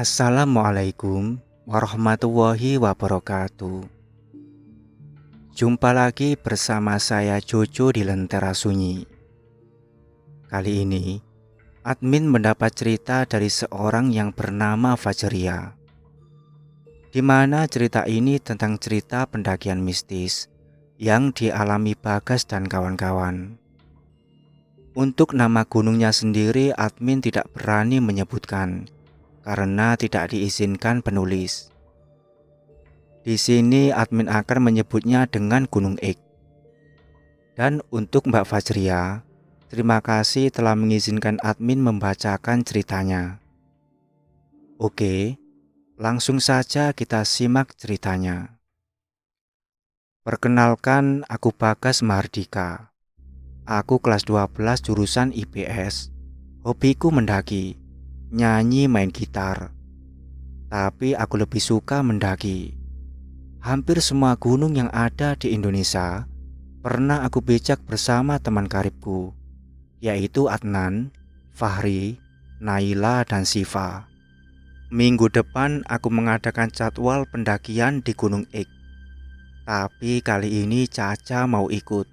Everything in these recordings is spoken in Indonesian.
Assalamualaikum warahmatullahi wabarakatuh. Jumpa lagi bersama saya Jojo di Lentera Sunyi. Kali ini, admin mendapat cerita dari seorang yang bernama Fajria, di mana cerita ini tentang cerita pendakian mistis yang dialami Bagas dan kawan-kawan. Untuk nama gunungnya sendiri, admin tidak berani menyebutkan karena tidak diizinkan penulis. Di sini admin akan menyebutnya dengan Gunung X. Dan untuk Mbak Fajria, terima kasih telah mengizinkan admin membacakan ceritanya. Oke, langsung saja kita simak ceritanya. Perkenalkan, aku Bagas Mahardika. Aku kelas 12 jurusan IPS. Hobiku mendaki, nyanyi, main gitar. Tapi aku lebih suka mendaki. Hampir semua gunung yang ada di Indonesia pernah aku becak bersama teman karibku, yaitu Adnan, Fahri, Naila, dan Siva. Minggu depan aku mengadakan jadwal pendakian di Gunung X. Tapi kali ini Caca mau ikut.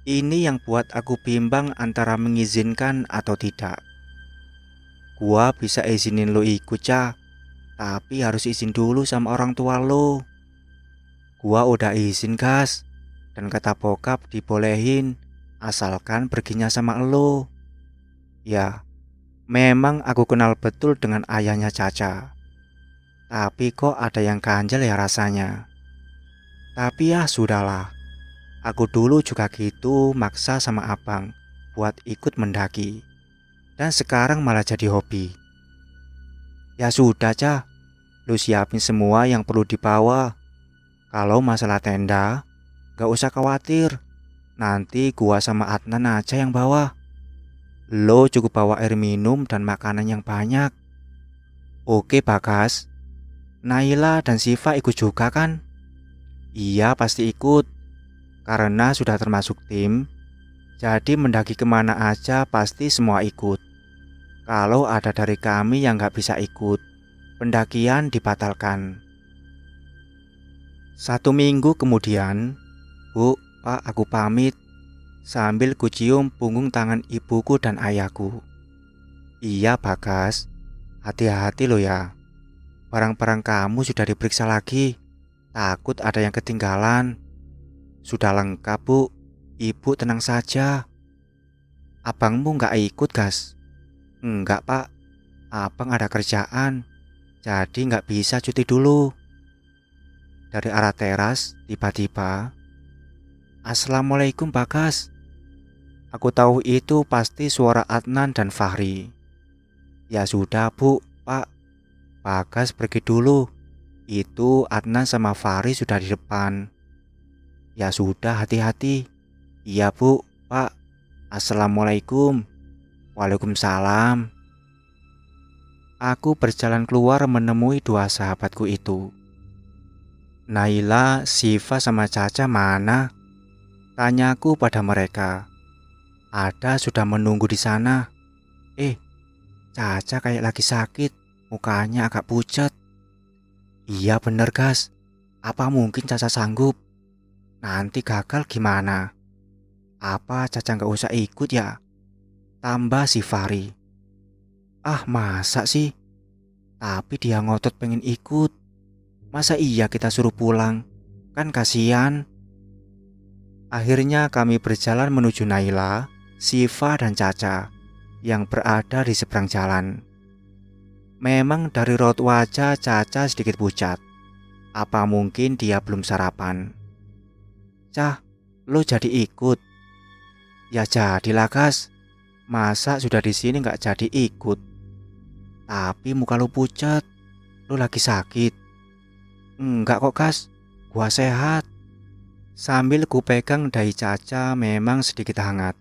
Ini yang buat aku bimbang antara mengizinkan atau tidak. Gua bisa izinin lo ikut, Ca, tapi harus izin dulu sama orang tua lo. Gua udah izin, Gas, dan kata bokap dibolehin asalkan perginya sama lo. Ya, memang aku kenal betul dengan ayahnya Caca, tapi kok ada yang ganjel ya rasanya. Tapi ya sudahlah, aku dulu juga gitu maksa sama abang buat ikut mendaki, dan sekarang malah jadi hobi. Ya sudah, Ca, lu siapin semua yang perlu dibawa. Kalau masalah tenda, gak usah khawatir. Nanti gua sama Adnan aja yang bawa. Lo cukup bawa air minum dan makanan yang banyak. Oke, Bagas. Naila dan Siva ikut juga kan? Iya, pasti ikut. Karena sudah termasuk tim, jadi mendaki kemana aja pasti semua ikut. Kalau ada dari kami yang gak bisa ikut, pendakian dibatalkan. 1 minggu kemudian, Bu, Pak, aku pamit. Sambil kucium punggung tangan ibuku dan ayahku. Iya, Bagas, hati-hati lo ya. Barang-barang kamu sudah diperiksa lagi. Takut ada yang ketinggalan. Sudah lengkap, Bu. Ibu tenang saja. Abangmu gak ikut, Gas? Enggak, Pak. Abang ada kerjaan, jadi gak bisa cuti dulu. Dari arah teras, tiba-tiba, Assalamualaikum, Bagas. Aku tahu itu pasti suara Adnan dan Fahri. Ya sudah, Bu, Pak. Bagas pergi dulu. Itu Adnan sama Fahri sudah di depan. Ya sudah, hati-hati. Iya, Bu, Pak. Assalamualaikum. Waalaikumsalam. Aku berjalan keluar menemui 2 sahabatku itu. Naila, Siva, sama Caca mana? Tanyaku pada mereka. Ada sudah menunggu di sana. Caca kayak lagi sakit, mukanya agak pucat. Iya bener, Gas. Apa mungkin Caca sanggup? Nanti gagal gimana? Apa Caca gak usah ikut ya? Tambah si Fahri. Ah, masa sih? Tapi dia ngotot pengen ikut. Masa iya kita suruh pulang? Kan kasihan. Akhirnya kami berjalan menuju Naila, Siva, dan Caca yang berada di seberang jalan. Memang dari raut wajah Caca sedikit pucat. Apa mungkin dia belum sarapan? Cah, lo jadi ikut? Ya jadilah, Gas. Masa sudah di sini nggak jadi ikut? Tapi muka lo pucat. Lo lagi sakit? Enggak kok, Gas. Gua sehat. Sambil ku pegang dahi Caca memang sedikit hangat.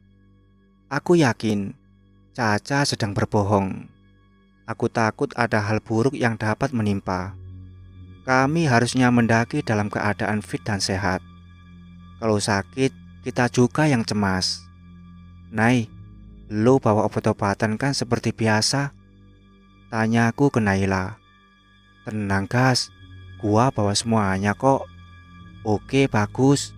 Aku yakin Caca sedang berbohong. Aku takut ada hal buruk yang dapat menimpa. Kami harusnya mendaki dalam keadaan fit dan sehat. Kalau sakit, kita juga yang cemas. Nay, lo bawa obat-obatan kan seperti biasa? Tanyaku ke Naila. Tenang Gas, gua bawa semuanya kok. Oke, bagus.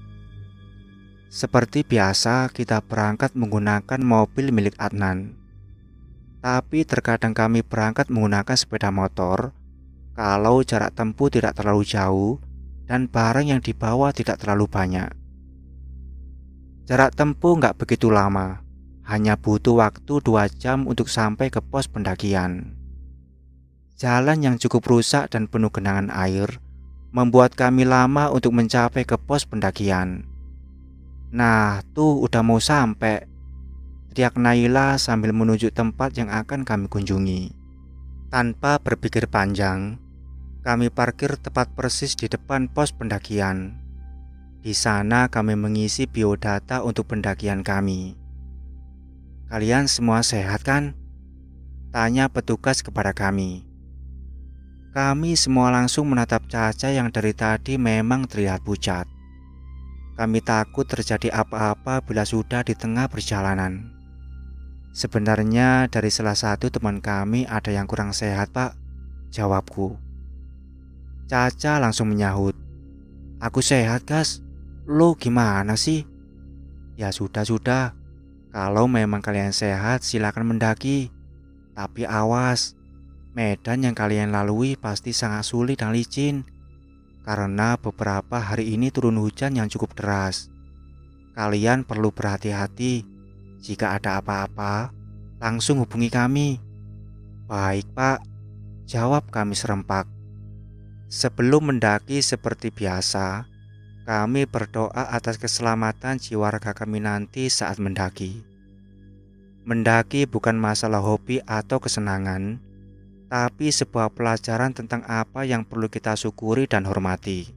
Seperti biasa kita berangkat menggunakan mobil milik Adnan. Tapi terkadang kami berangkat menggunakan sepeda motor kalau jarak tempuh tidak terlalu jauh dan barang yang dibawa tidak terlalu banyak. Jarak tempuh nggak begitu lama, hanya butuh waktu 2 jam untuk sampai ke pos pendakian. Jalan yang cukup rusak dan penuh genangan air membuat kami lama untuk mencapai ke pos pendakian. Nah, tuh udah mau sampai, teriak Naila sambil menunjuk tempat yang akan kami kunjungi. Tanpa berpikir panjang, kami parkir tepat persis di depan pos pendakian. Di sana kami mengisi biodata untuk pendakian kami. Kalian semua sehat kan? Tanya petugas kepada kami. Kami semua langsung menatap Caca yang dari tadi memang terlihat pucat. Kami takut terjadi apa-apa bila sudah di tengah perjalanan. Sebenarnya dari salah satu teman kami ada yang kurang sehat, Pak, jawabku. Caca langsung menyahut. Aku sehat, Gas. Lo gimana sih? Ya sudah. Kalau memang kalian sehat silakan mendaki. Tapi awas, medan yang kalian lalui pasti sangat sulit dan licin. Karena beberapa hari ini turun hujan yang cukup deras. Kalian perlu berhati-hati. Jika ada apa-apa, langsung hubungi kami. Baik, Pak, jawab kami serempak. Sebelum mendaki seperti biasa, kami berdoa atas keselamatan jiwa raga kami nanti saat mendaki. Mendaki bukan masalah hobi atau kesenangan, tapi sebuah pelajaran tentang apa yang perlu kita syukuri dan hormati.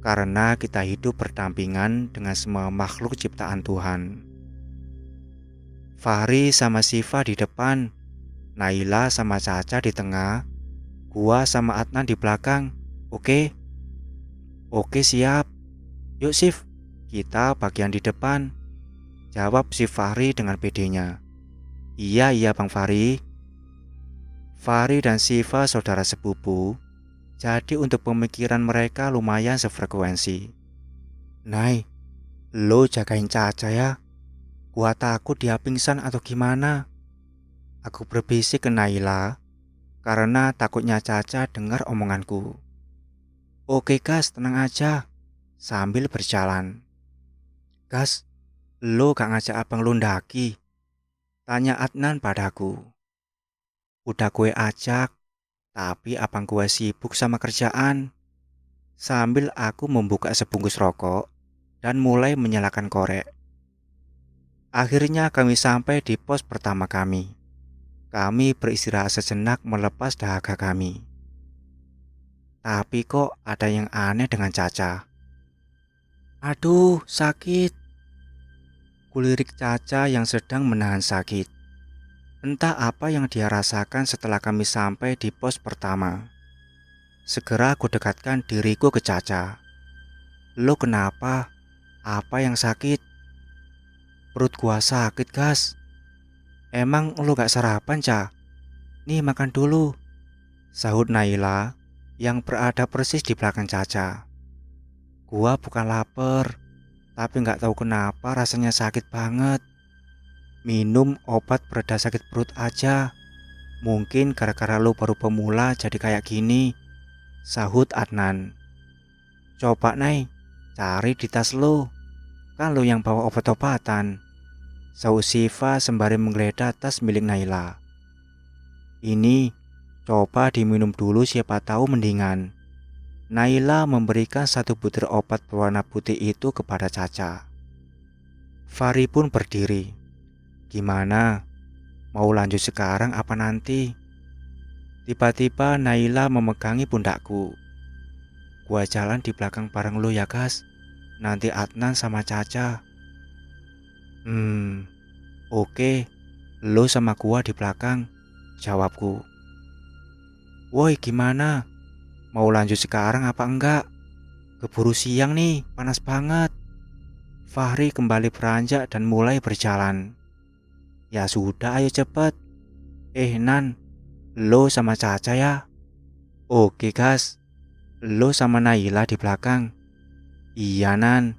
Karena kita hidup berdampingan dengan semua makhluk ciptaan Tuhan. Fahri sama Siva di depan, Naila sama Caca di tengah, gua sama Adnan di belakang. Oke? Oke, siap. Yuk Sif, kita bagian di depan, jawab si Fahri dengan pedenya. Iya Bang Fahri. Fahri dan Siva saudara sepupu, jadi untuk pemikiran mereka lumayan sefrekuensi. Nay, lo jagain Caca ya. Gua takut dia pingsan atau gimana. Aku berbisik ke Naila karena takutnya Caca dengar omonganku. Oke Gas, tenang aja. Sambil berjalan. Gas, lo gak ngajak abang lo ndaki? Tanya Adnan padaku. Udah gue ajak, tapi abang gue sibuk sama kerjaan. Sambil aku membuka sebungkus rokok dan mulai menyalakan korek. Akhirnya kami sampai di pos pertama kami. Kami beristirahat sejenak melepas dahaga kami. Tapi kok ada yang aneh dengan Caca. Aduh, sakit. Kulirik Caca yang sedang menahan sakit. Entah apa yang dia rasakan setelah kami sampai di pos pertama. Segera aku dekatkan diriku ke Caca. Lo kenapa? Apa yang sakit? Perut gua sakit, Gas. Emang lo gak sarapan, Ca? Nih makan dulu, sahut Naila yang berada persis di belakang Caca. Gua bukan lapar, tapi gak tahu kenapa rasanya sakit banget. Minum obat pereda sakit perut aja. Mungkin gara-gara lo baru pemula jadi kayak gini, sahut Adnan. Coba Nay, cari di tas lo. Kan lo yang bawa obat-obatan, sahut Siva sembari menggeledah tas milik Naila. Ini, coba diminum dulu siapa tahu mendingan. Naila memberikan satu butir obat berwarna putih itu kepada Caca. Fahri pun berdiri. Gimana? Mau lanjut sekarang apa nanti? Tiba-tiba Naila memegangi pundakku. Gua jalan di belakang bareng lo ya Gas. Nanti Adnan sama Caca. Oke. Lo sama gua di belakang, jawabku. Woi gimana? Mau lanjut sekarang apa enggak? Keburu siang nih, panas banget. Fahri kembali beranjak dan mulai berjalan. Ya sudah, ayo cepet. Nan, Lo sama Caca ya? Oke Gas. Lo sama Naila di belakang. Iya Nan.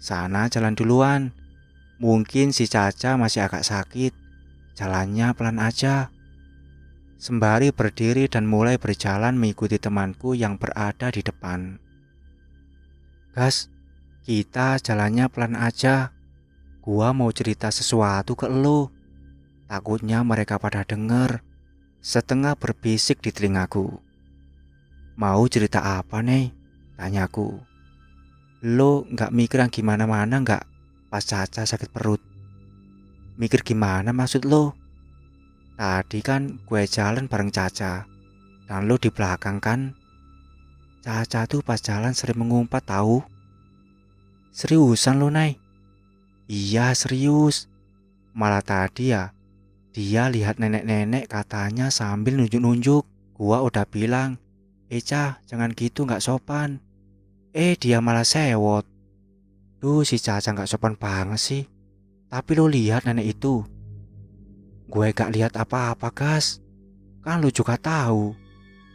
Sana jalan duluan. Mungkin si Caca masih agak sakit. Jalannya pelan aja. Sembari berdiri dan mulai berjalan mengikuti temanku yang berada di depan. Gas, kita jalannya pelan aja. Gua mau cerita sesuatu ke lo. Takutnya mereka pada denger. Setengah berbisik di telingaku. Mau cerita apa nih? Tanyaku. Lo gak mikir yang gimana-mana gak pas Caca sakit perut? Mikir gimana maksud lo? Tadi kan gue jalan bareng Caca dan lo di belakang kan? Caca tuh pas jalan sering mengumpat tahu. Seriusan lo, Nay? Iya serius. Malah tadi ya dia lihat nenek-nenek katanya sambil nunjuk-nunjuk. Gua udah bilang, Ca, jangan gitu gak sopan. Dia malah sewot. Duh, si Caca gak sopan banget sih. Tapi lo lihat nenek itu. Gue gak lihat apa-apa, Gas. Kan lo juga tahu.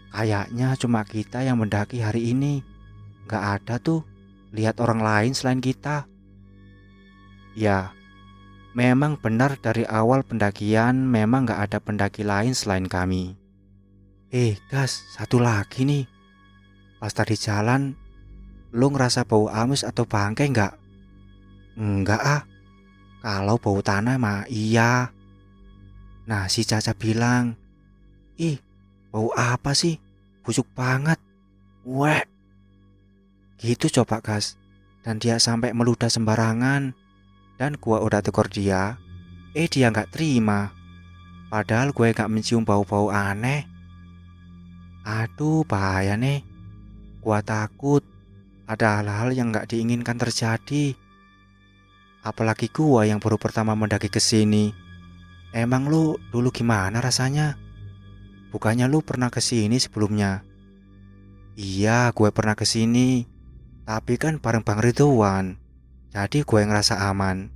Kayaknya cuma kita yang mendaki hari ini. Gak ada tuh lihat orang lain selain kita. Ya, memang benar dari awal pendakian memang gak ada pendaki lain selain kami. Gas, satu lagi nih. Pas tadi jalan, lo ngerasa bau amis atau bangkai gak? Enggak ah. Kalau bau tanah mah iya. Nah si Caca bilang, bau apa sih? Busuk banget. Weh. Gitu coba Gas. Dan dia sampai meludah sembarangan. Dan gua udah tegur dia. Dia gak terima. Padahal gue gak mencium bau-bau aneh. Aduh bahaya nih. Gua takut ada hal-hal yang gak diinginkan terjadi. Apalagi gua yang baru pertama mendaki ke sini. Emang lu dulu gimana rasanya? Bukannya lu pernah ke sini sebelumnya? Iya, gue pernah ke sini. Tapi kan bareng Bang Ridwan. Jadi gue ngerasa aman.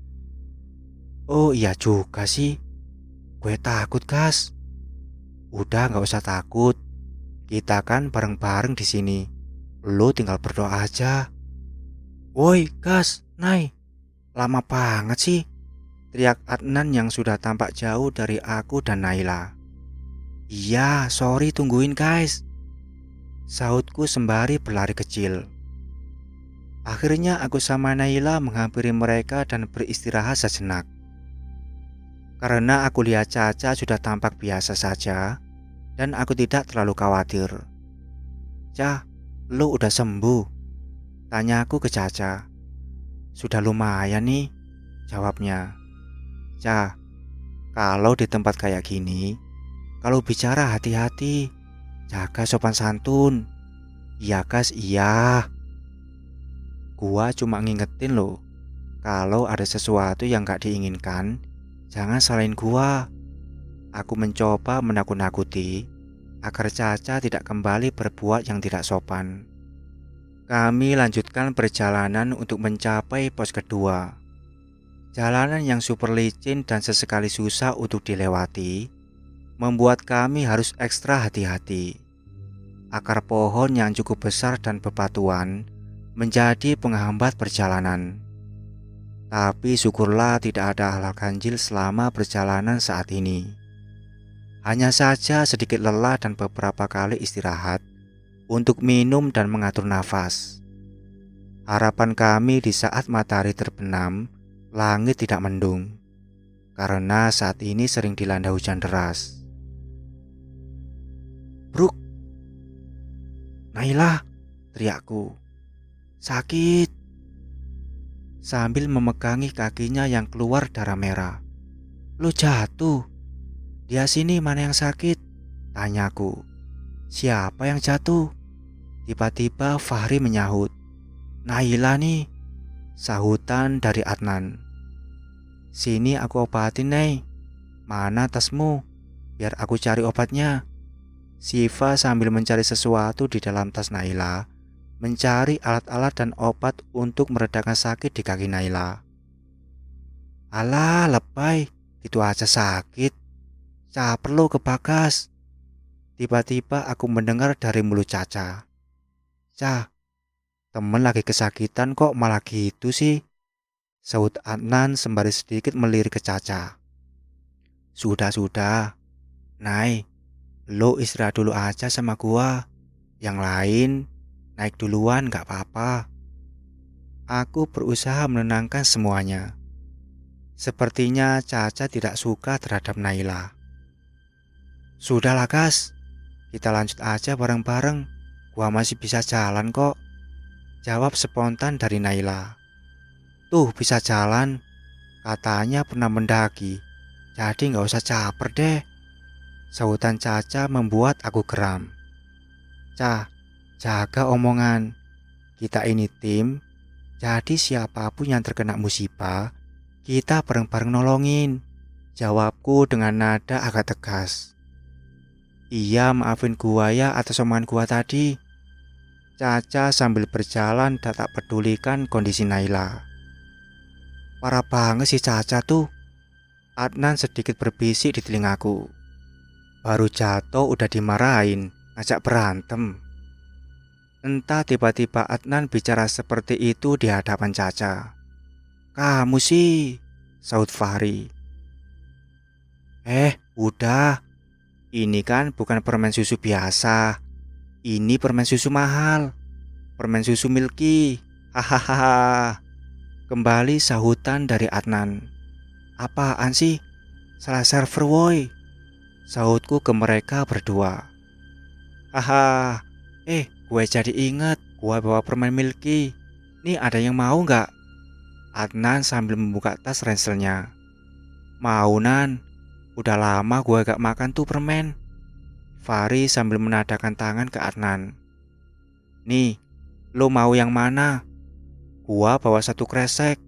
Oh iya juga sih. Gue takut, Gas. Udah gak usah takut. Kita kan bareng-bareng di sini. Lu tinggal berdoa aja. Woi, Gas, Nay. Lama banget sih. Teriak Adnan yang sudah tampak jauh dari aku dan Naila. Iya, sorry tungguin guys. Sahutku sembari berlari kecil. Akhirnya aku sama Naila menghampiri mereka dan beristirahat sejenak. Karena aku lihat Caca sudah tampak biasa saja dan aku tidak terlalu khawatir. Ca, lu udah sembuh? Tanya aku ke Caca. Sudah lumayan nih, jawabnya. Ca, kalau di tempat kayak gini, kalau bicara hati-hati, jaga sopan santun. Iya Gas, iya. Gua cuma ngingetin lo, kalau ada sesuatu yang gak diinginkan, jangan salahin gua. Aku mencoba menakut-nakuti agar Caca tidak kembali berbuat yang tidak sopan. Kami lanjutkan perjalanan untuk mencapai pos kedua. Jalanan yang super licin dan sesekali susah untuk dilewati membuat kami harus ekstra hati-hati. Akar pohon yang cukup besar dan bebatuan menjadi penghambat perjalanan. Tapi syukurlah tidak ada hal-hal ganjil selama perjalanan saat ini. Hanya saja sedikit lelah dan beberapa kali istirahat untuk minum dan mengatur nafas. Harapan kami di saat matahari terbenam, langit tidak mendung. Karena saat ini sering dilanda hujan deras. Bruk, Naila, teriakku. Sakit. Sambil memegangi kakinya yang keluar darah merah. Lu jatuh. Dia sini mana yang sakit? Tanyaku. Siapa yang jatuh? Tiba-tiba Fahri menyahut. Naila nih, sahutan dari Adnan. Sini aku obatin, Nay. Mana tasmu? Biar aku cari obatnya. Siva sambil mencari sesuatu di dalam tas Naila, mencari alat-alat dan obat untuk meredakan sakit di kaki Naila. Alah, lebay, itu aja sakit. Caper lo ke Bagas. Tiba-tiba aku mendengar dari mulut Caca. "Cah, temen lagi kesakitan kok malah gitu sih?" Sahut Adnan sembari sedikit melirik ke Caca. "Sudah, Nay, lo istirahat dulu aja sama gua. Yang lain, naik duluan gak apa-apa." Aku berusaha menenangkan semuanya. Sepertinya Caca tidak suka terhadap Naila. "Sudahlah Gas, kita lanjut aja bareng-bareng. Gua masih bisa jalan kok," jawab spontan dari Naila. "Tuh bisa jalan, katanya pernah mendaki, jadi gak usah caper deh." Sahutan Caca membuat aku geram. "Cah, jaga omongan. Kita ini tim, jadi siapapun yang terkena musibah, kita bareng-bareng nolongin," jawabku dengan nada agak tegas. "Iya, maafin gua ya atas omongan gua tadi." Caca sambil berjalan dan tak pedulikan kondisi Naila. "Parah banget sih Caca tuh," Adnan sedikit berbisik di telingaku. "Baru jatuh udah dimarahin, ngajak berantem." Entah tiba-tiba Adnan bicara seperti itu di hadapan Caca. "Kamu sih," sahut Fahri. Udah. Ini kan bukan permen susu biasa. Ini permen susu mahal. Permen susu Milky. Hahaha." Kembali sahutan dari Adnan. "Apaan sih? Salah server woi," sahutku ke mereka berdua. "Haha. Gue jadi inget. Gue bawa permen Milky. Nih ada yang mau nggak?" Adnan sambil membuka tas ranselnya. "Mau Nan. Udah lama gue gak makan tuh permen." Fahri sambil menadakan tangan ke Adnan. "Nih, lo mau yang mana? Gua bawa satu kresek,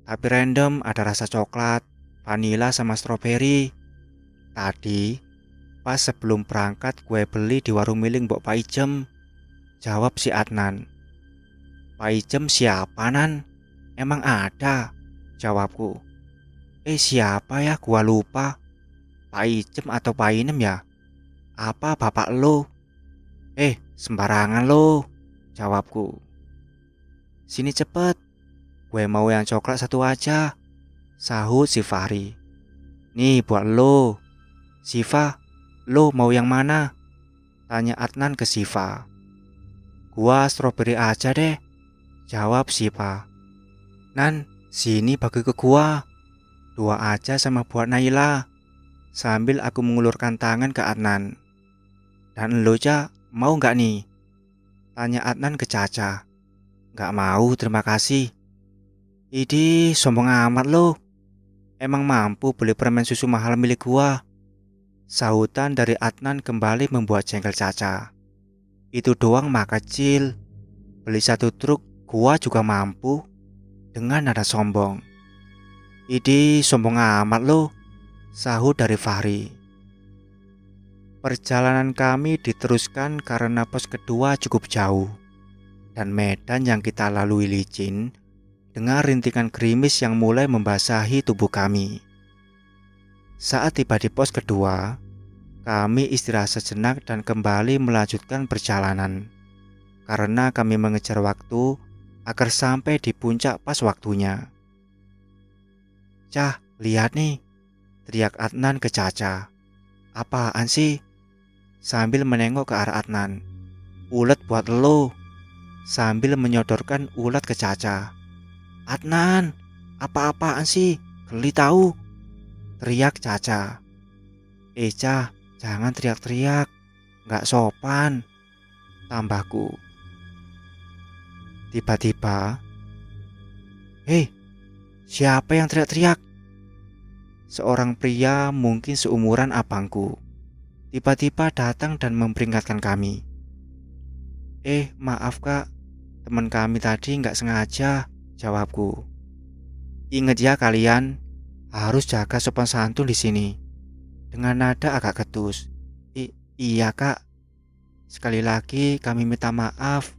tapi random, ada rasa coklat, vanila sama stroberi. Tadi, pas sebelum berangkat gue beli di warung miling Mbok Paijem," jawab si Adnan. "Paijem siapa Nan? Emang ada?" jawabku. Siapa ya, gua lupa. Paijem atau Painem ya? Apa bapak lo? Sembarangan lo, jawabku. "Sini cepet, gue mau yang coklat satu aja," sahut si Fahri. "Nih buat lo." "Siva, lo mau yang mana?" tanya Adnan ke Siva. "Gua stroberi aja deh," jawab Siva. "Nan, sini bagi ke gua. Dua aja sama buat Naila," sambil aku mengulurkan tangan ke Adnan. "Dan lo Ca, mau nggak nih?" tanya Adnan ke Caca. "Nggak mau, terima kasih." "Idih, sombong amat lo. Emang mampu beli permen susu mahal milik gua?" Sahutan dari Adnan kembali membuat jengkel Caca. "Itu doang mah kecil. Beli satu truk gua juga mampu," dengan nada sombong. "Idih, sombong amat lo," sahut dari Fahri. Perjalanan kami diteruskan karena pos kedua cukup jauh dan medan yang kita lalui licin dengan rintikan gerimis yang mulai membasahi tubuh kami. Saat tiba di pos kedua, kami istirahat sejenak dan kembali melanjutkan perjalanan karena kami mengejar waktu agar sampai di puncak pas waktunya. "Cah, lihat nih," teriak Adnan ke Caca. "Apaan sih?" sambil menengok ke arah Adnan. "Ulet buat lo," sambil menyodorkan ulat ke Caca. "Adnan, apa-apaan sih? Geli tahu," teriak Caca. Cah, jangan teriak-teriak, nggak sopan," tambahku. Tiba-tiba, siapa yang teriak-teriak?" Seorang pria mungkin seumuran abangku tiba-tiba datang dan memperingatkan kami. Maaf kak, teman kami tadi nggak sengaja," jawabku. "Ingat ya kalian, harus jaga sopan santun di sini," dengan nada agak ketus. Iya kak, sekali lagi kami minta maaf."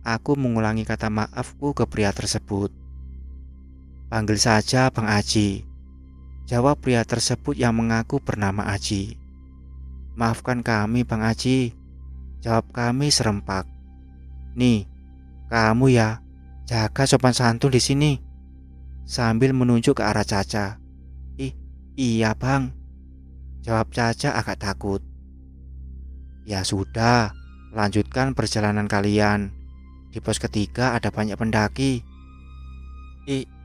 Aku mengulangi kata maafku ke pria tersebut. "Panggil saja Bang Aji," jawab pria tersebut yang mengaku bernama Aji. Maafkan kami Bang Aji, jawab kami serempak. Nih, kamu ya, jaga sopan santun di sini. Sambil menunjuk ke arah Caca. Iya Bang, jawab Caca agak takut. Ya sudah, lanjutkan perjalanan kalian. Di pos ketiga ada banyak pendaki.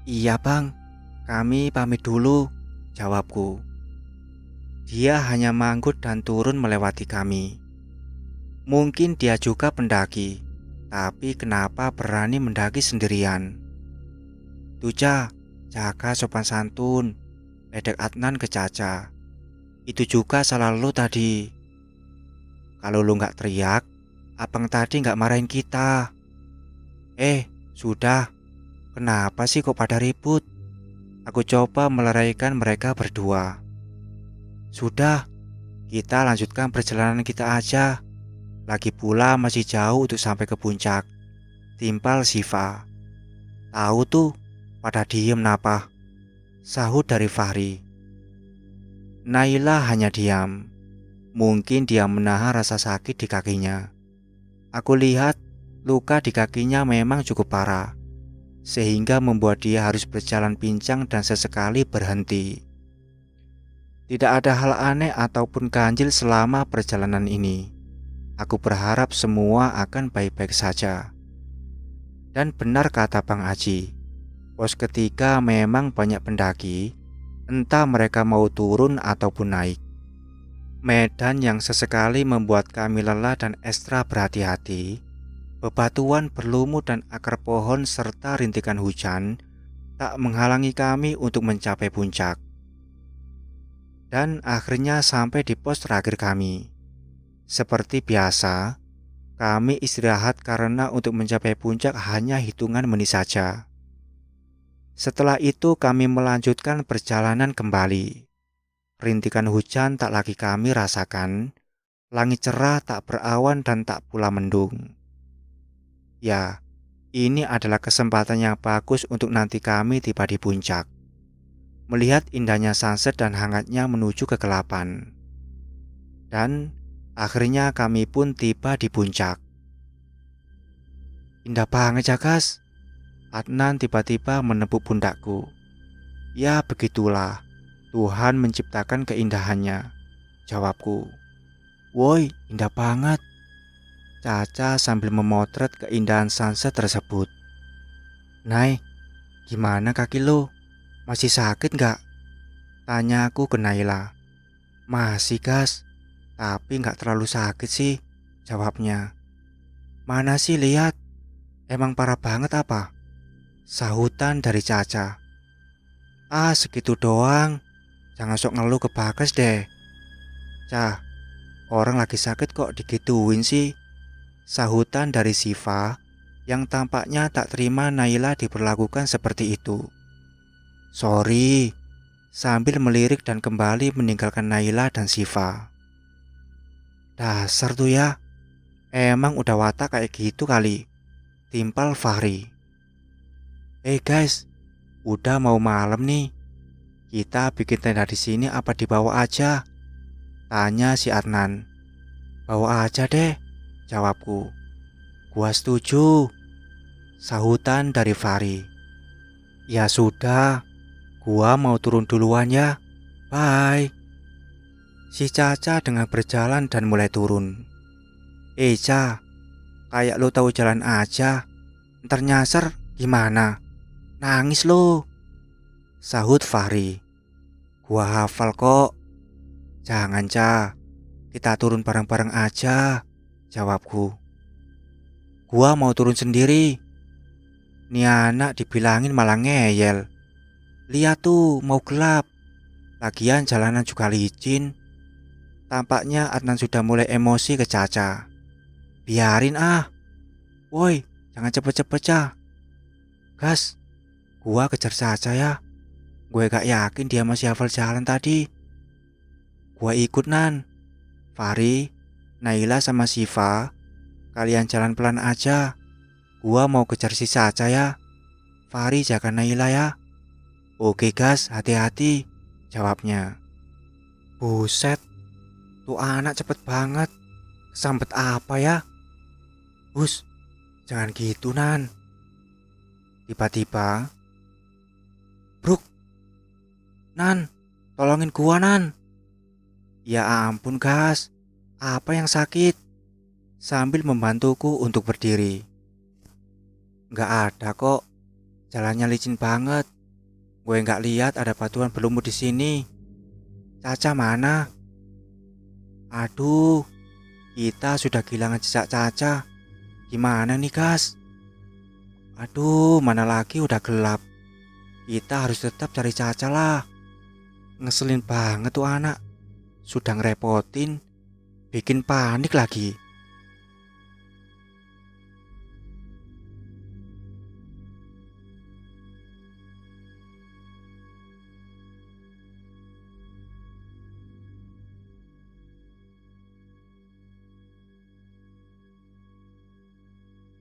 Iya Bang, kami pamit dulu, jawabku. Dia hanya manggut dan turun melewati kami. Mungkin dia juga pendaki, tapi kenapa berani mendaki sendirian? Tuca, jaga sopan santun, ledek Adnan ke Caca. Itu juga salah lu tadi. Kalau lu gak teriak, abang tadi gak marahin kita. Sudah. Kenapa sih kok pada ribut? Aku coba meleraikan mereka berdua. Sudah, kita lanjutkan perjalanan kita aja. Lagi pula masih jauh untuk sampai ke puncak. Timpal Siva. Tahu tuh, pada diem napa? Sahut dari Fahri. Naila hanya diam. Mungkin dia menahan rasa sakit di kakinya. Aku lihat luka di kakinya memang cukup parah, sehingga membuat dia harus berjalan pincang dan sesekali berhenti. Tidak ada hal aneh ataupun ganjil selama perjalanan ini. Aku berharap semua akan baik-baik saja. Dan benar kata Bang Aji, pos ketiga memang banyak pendaki, entah mereka mau turun ataupun naik. Medan yang sesekali membuat kami lelah dan ekstra berhati-hati. Bebatuan berlumut dan akar pohon serta rintikan hujan tak menghalangi kami untuk mencapai puncak. Dan akhirnya sampai di pos terakhir kami. Seperti biasa, kami istirahat karena untuk mencapai puncak hanya hitungan menit saja. Setelah itu kami melanjutkan perjalanan kembali. Rintikan hujan tak lagi kami rasakan. Langit cerah tak berawan dan tak pula mendung. Ya, ini adalah kesempatan yang bagus untuk nanti kami tiba di puncak. Melihat indahnya sunset dan hangatnya menuju kegelapan. Dan akhirnya kami pun tiba di puncak. Indah banget ya Gas. Adnan tiba-tiba menepuk pundakku. Ya begitulah, Tuhan menciptakan keindahannya, jawabku. Woi, indah banget. Caca sambil memotret keindahan sunset tersebut. Nay, gimana kaki lo? Masih sakit gak? Tanya aku ke Naila. Masih Gas, tapi gak terlalu sakit sih, jawabnya. Mana sih lihat? Emang parah banget apa? Sahutan dari Caca. Segitu doang. Jangan sok ngeluh ke Bagas deh. Cah, orang lagi sakit kok digituin sih. Sahutan dari Siva yang tampaknya tak terima Naila diperlakukan seperti itu. Sorry, sambil melirik dan kembali meninggalkan Naila dan Siva. Dasar tuh ya, emang udah watak kayak gitu kali, timpal Fahri. Guys, udah mau malam nih. Kita bikin tenda di sini apa dibawa aja? Tanya si Adnan. Bawa aja deh, jawabku. Gua setuju, sahutan dari Fahri. Ya sudah, gua mau turun duluan ya. Bye. Si Caca dengan berjalan dan mulai turun. Ca, kayak lo tahu jalan aja. Ntar nyasar gimana? Nangis lo, sahut Fahri. Gua hafal kok. Jangan Ca, kita turun bareng-bareng aja, jawabku. Gua mau turun sendiri. Nih anak dibilangin malah ngeyel. Lihat tuh mau gelap. Lagian jalanan juga licin. Tampaknya Adnan sudah mulai emosi ke Caca. Biarin Woi, jangan cepet-cepet Ca. Gas, gua kejar Caca ya. Gue gak yakin dia masih hafal jalan tadi. Gua ikut Nan. Fahri, Naila sama Siva, kalian jalan pelan aja. Gua mau kejar si Caca ya. Fahri jaga Naila ya. Oke Gas, hati-hati, jawabnya. Buset, Tuh anak cepet banget. Sambet apa ya? Hus, jangan gitu Nan. Tiba-tiba, Bruk, Nan, tolongin gua Nan. Ya ampun gas, apa yang sakit? Sambil membantuku untuk berdiri. Nggak ada kok, jalannya licin banget. Gue nggak lihat ada batuan berlumut di sini. Caca mana? Aduh, kita sudah kehilangan jejak Caca. Gimana nih gas? Aduh, mana lagi udah gelap. Kita harus tetap cari Caca lah. Ngeselin banget tuh anak. Sudah ngerepotin, bikin panik lagi.